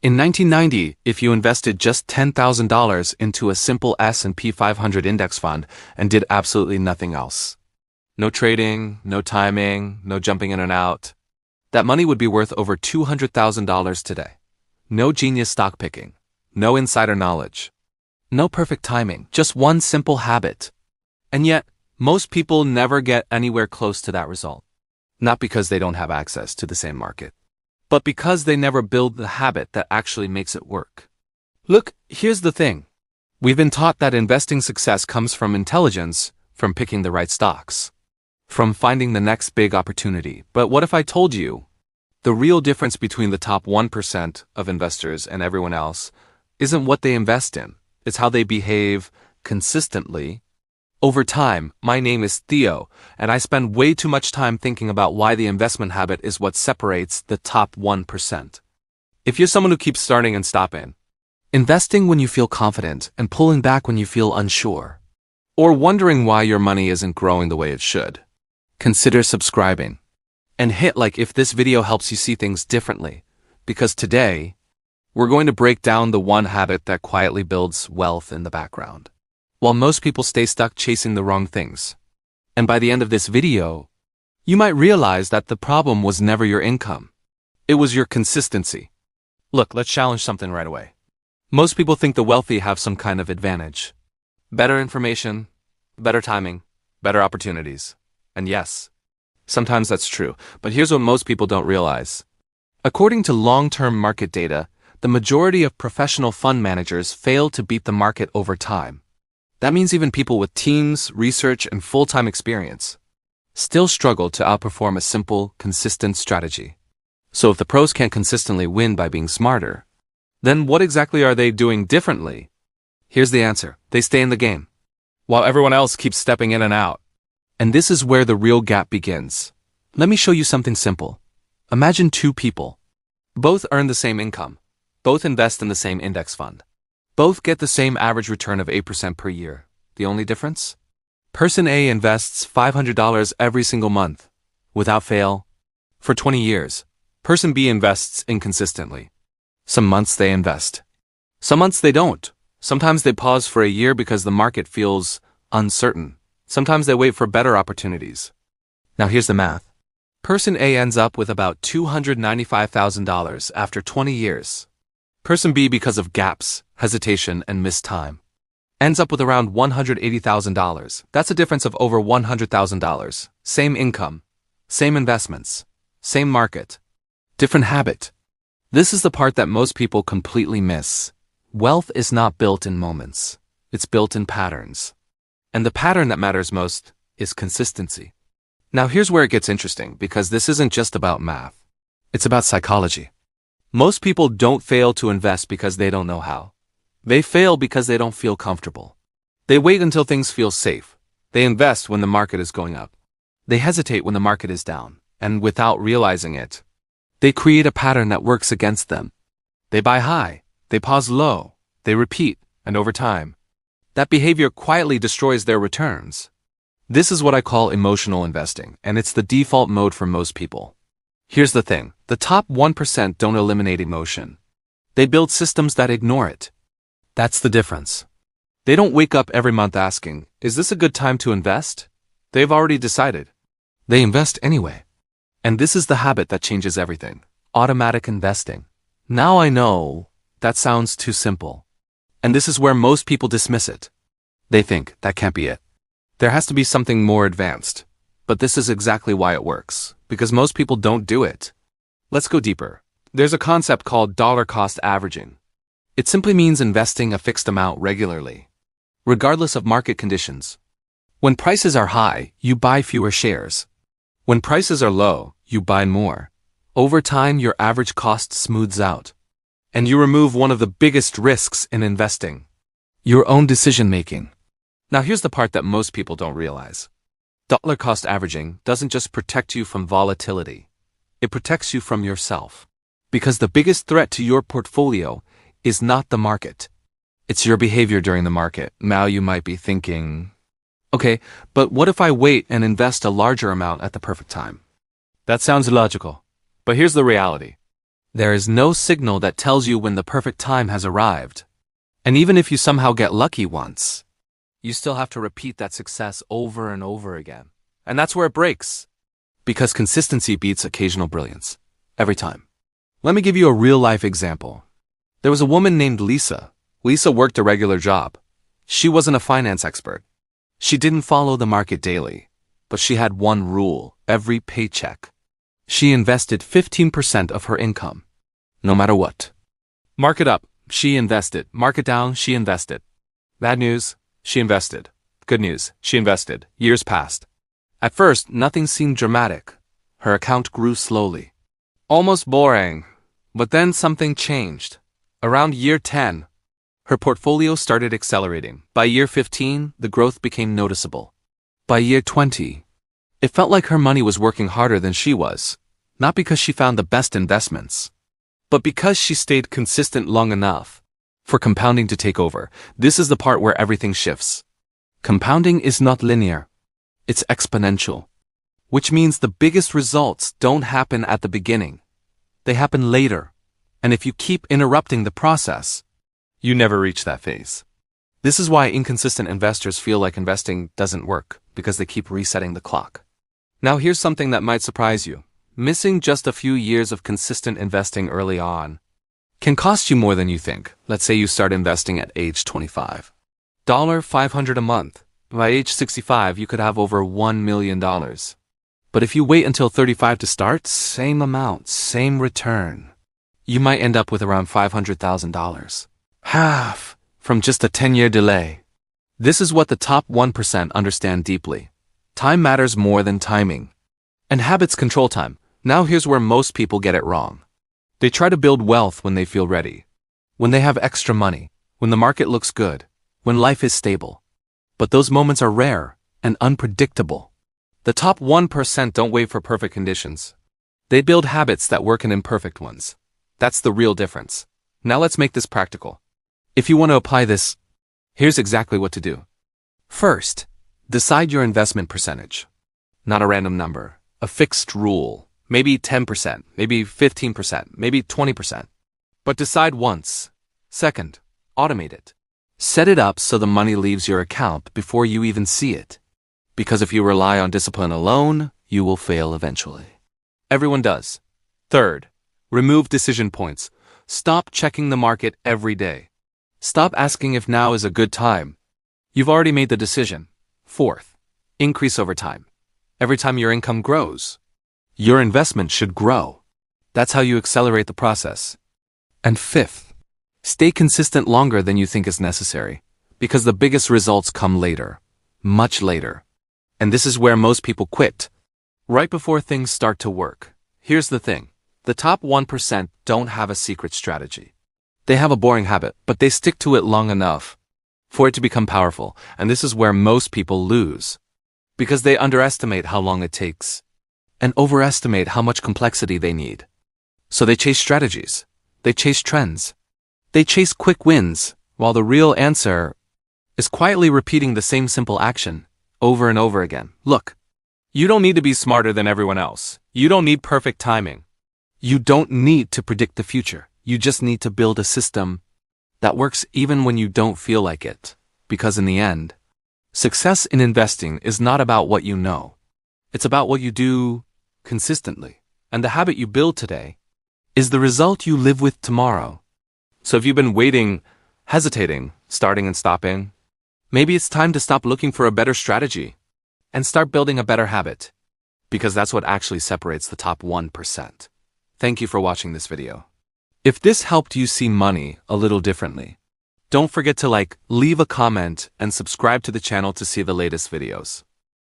In 1990, if you invested just $10,000 into a simple S&P 500 index fund and did absolutely nothing else, no trading, no timing, no jumping in and out, that money would be worth over $200,000 today. No genius stock picking, no insider knowledge, no perfect timing, just one simple habit. And yet, most people never get anywhere close to that result. Not because they don't have access to the same market, but because they never build the habit that actually makes it work. Look, here's the thing. We've been taught that investing success comes from intelligence, from picking the right stocks, from finding the next big opportunity. But what if I told you the real difference between the top 1% of investors and everyone else isn't what they invest in, it's how they behave consistently over time? My name is Theo, and I spend way too much time thinking about why the investment habit is what separates the top 1%. If you're someone who keeps starting and stopping, investing when you feel confident and pulling back when you feel unsure, or wondering why your money isn't growing the way it should, consider subscribing and hit like if this video helps you see things differently, because today, we're going to break down the one habit that quietly builds wealth in the background, while most people stay stuck chasing the wrong things. And by the end of this video, you might realize that the problem was never your income. It was your consistency. Look, let's challenge something right away. Most people think the wealthy have some kind of advantage. Better information, better timing, better opportunities. And yes, sometimes that's true, but here's what most people don't realize. According to long-term market data, the majority of professional fund managers fail to beat the market over time. That means even people with teams, research, and full-time experience still struggle to outperform a simple, consistent strategy. So if the pros can't consistently win by being smarter, then what exactly are they doing differently? Here's the answer. They stay in the game, while everyone else keeps stepping in and out. And this is where the real gap begins. Let me show you something simple. Imagine two people. Both earn the same income. Both invest in the same index fund. Both get the same average return of 8% per year. The only difference? Person A invests $500 every single month, without fail, for 20 years. Person B invests inconsistently. Some months they invest. Some months they don't. Sometimes they pause for a year because the market feels uncertain. Sometimes they wait for better opportunities. Now here's the math. Person A ends up with about $295,000 after 20 years. Person B, because of gaps, hesitation, and missed time, ends up with around $180,000. That's a difference of over $100,000. Same income, same investments, same market, different habit. This is the part that most people completely miss. Wealth is not built in moments. It's built in patterns. And the pattern that matters most is consistency. Now here's where it gets interesting, because this isn't just about math. It's about psychology. Most people don't fail to invest because they don't know how. They fail because they don't feel comfortable. They wait until things feel safe. They invest when the market is going up. They hesitate when the market is down. And without realizing it, they create a pattern that works against them. They buy high, they pause low, they repeat, and over time, that behavior quietly destroys their returns. This is what I call emotional investing, and it's the default mode for most people. Here's the thing. The top 1% don't eliminate emotion. They build systems that ignore it. That's the difference. They don't wake up every month asking, is this a good time to invest? They've already decided. They invest anyway. And this is the habit that changes everything. Automatic investing. Now I know that sounds too simple. And this is where most people dismiss it. They think that can't be it. There has to be something more advanced. But this is exactly why it works, because most people don't do it. Let's go deeper. There's a concept called dollar cost averaging. It simply means investing a fixed amount regularly, regardless of market conditions. When prices are high, you buy fewer shares. When prices are low, you buy more. Over time, your average cost smooths out. And you remove one of the biggest risks in investing: your own decision-making. Now here's the part that most people don't realize. Dollar cost averaging doesn't just protect you from volatility. It protects you from yourself. Because the biggest threat to your portfolio is not the market. It's your behavior during the market. Now you might be thinking, okay, but what if I wait and invest a larger amount at the perfect time? That sounds illogical. But here's the reality. There is no signal that tells you when the perfect time has arrived. And even if you somehow get lucky once, you still have to repeat that success over and over again. And that's where it breaks. Because consistency beats occasional brilliance. Every time. Let me give you a real-life example. There was a woman named Lisa. Lisa worked a regular job. She wasn't a finance expert. She didn't follow the market daily. But she had one rule every paycheck. She invested 15% of her income. No matter what. Market up, she invested. Market down, she invested. Bad news, she invested. Good news, she invested. Years passed. At first, nothing seemed dramatic. Her account grew slowly. Almost boring. But then something changed. Around year 10, her portfolio started accelerating. By year 15, the growth became noticeable. By year 20, it felt like her money was working harder than she was. Not because she found the best investments, but because she stayed consistent long enough for compounding to take over. This is the part where everything shifts. Compounding is not linear. It's exponential, which means the biggest results don't happen at the beginning. They happen later. And if you keep interrupting the process, you never reach that phase. This is why inconsistent investors feel like investing doesn't work, because they keep resetting the clock. Now here's something that might surprise you. Missing just a few years of consistent investing early on can cost you more than you think. Let's say you start investing at age 25. $500 a month. By age 65, you could have over $1 million. But if you wait until 35 to start, same amount, same return. You might end up with around $500,000. Half from just a 10-year delay. This is what the top 1% understand deeply. Time matters more than timing. And habits control time. Now here's where most people get it wrong. They try to build wealth when they feel ready. When they have extra money. When the market looks good. When life is stable. But those moments are rare and unpredictable. The top 1% don't wait for perfect conditions. They build habits that work in imperfect ones. That's the real difference. Now let's make this practical. If you want to apply this, here's exactly what to do. First, decide your investment percentage. Not a random number, a fixed rule. Maybe 10%, maybe 15%, maybe 20%. But decide once. Second, automate it. Set it up so the money leaves your account before you even see it. Because if you rely on discipline alone, you will fail eventually. Everyone does. Third, remove decision points. Stop checking the market every day. Stop asking if now is a good time. You've already made the decision. Fourth, increase over time. Every time your income grows, your investment should grow. That's how you accelerate the process. And fifth, stay consistent longer than you think is necessary, because the biggest results come later, much later. And this is where most people quit, right before things start to work. Here's the thing. The top 1% don't have a secret strategy. They have a boring habit, but they stick to it long enough for it to become powerful, and this is where most people lose. Because they underestimate how long it takes, and overestimate how much complexity they need. So they chase strategies. They chase trends. They chase quick wins, while the real answer is quietly repeating the same simple action over and over again. Look, you don't need to be smarter than everyone else. You don't need perfect timing. You don't need to predict the future. You just need to build a system that works even when you don't feel like it. Because in the end, success in investing is not about what you know. It's about what you do consistently. And the habit you build today is the result you live with tomorrow. So if you've been waiting, hesitating, starting and stopping, maybe it's time to stop looking for a better strategy and start building a better habit. Because that's what actually separates the top 1%. Thank you for watching this video. If this helped you see money a little differently, don't forget to leave a comment and subscribe to the channel to see the latest videos.